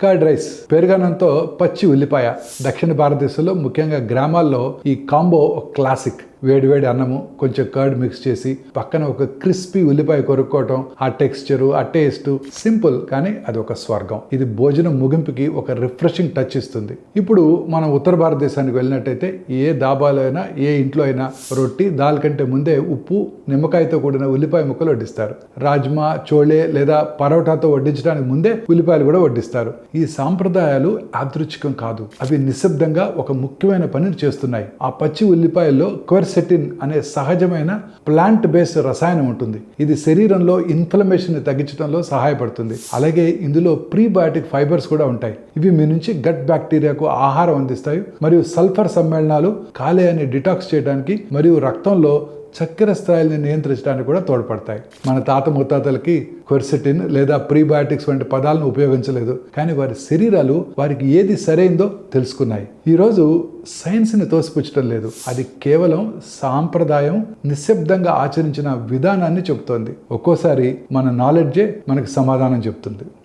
Curd rice, పెరుగన్నంతో పచ్చి ఉల్లిపాయ. దక్షిణ భారతదేశంలో ముఖ్యంగా గ్రామాల్లో ఈ కాంబో ఒక క్లాసిక్. వేడివేడి అన్నము, కొంచెం కర్డ్ మిక్స్ చేసి పక్కన ఒక క్రిస్పీ ఉల్లిపాయ కొరుక్కోవటం, ఆ టెక్స్చరు, ఆ టేస్ట్ సింపుల్ కానీ అది ఒక స్వర్గం. ఇది భోజనం ముగింపుకి ఒక రిఫ్రెషింగ్ టచ్ ఇస్తుంది. ఇప్పుడు మనం ఉత్తర భారతదేశానికి వెళ్ళినట్టయితే ఏ దాబాలో అయినా, ఏ ఇంట్లో అయినా రొట్టి దాల్ కంటే ముందే ఉప్పు, నిమ్మకాయతో కూడిన ఉల్లిపాయ ముక్కలు వడ్డిస్తారు. రాజ్మా, చోళే లేదా పరోటాతో వడ్డించడానికి ముందే ఉల్లిపాయలు కూడా వడ్డిస్తారు. ఈ సాంప్రదాయాలు యాదృచ్ఛికం కాదు, అవి నిశ్శబ్దంగా ఒక ముఖ్యమైన పనిని చేస్తున్నాయి. ఆ పచ్చి ఉల్లిపాయల్లో క్వెర్సెటిన్ అనే సహజమైన ప్లాంట్ బేస్డ్ రసాయనం ఉంటుంది. ఇది శరీరంలో ఇన్ఫ్లమేషన్ తగ్గించడంలో సహాయపడుతుంది. అలాగే ఇందులో ప్రీబయాటిక్ ఫైబర్స్ కూడా ఉంటాయి. ఇవి మీ నుంచి గట్ బ్యాక్టీరియాకు ఆహారం అందిస్తాయి మరియు సల్ఫర్ సమ్మేళనాలు కాలేయాన్ని డిటాక్స్ చేయడానికి మరియు రక్తంలో చక్కెర స్థాయిల్ని నియంత్రించడానికి కూడా తోడ్పడతాయి. మన తాత ముత్తాతలకి క్వెర్సెటిన్ లేదా ప్రీబయాటిక్స్ వంటి పదాలను ఉపయోగించలేదు, కానీ వారి శరీరాలు వారికి ఏది సరైందో తెలుసుకున్నాయి. ఈరోజు సైన్స్ని తోసిపుచ్చడం లేదు, అది కేవలం సాంప్రదాయం నిశ్శబ్దంగా ఆచరించిన విధానాన్ని చెబుతోంది. ఒక్కోసారి మన నాలెడ్జే మనకి సమాధానం చెప్తుంది.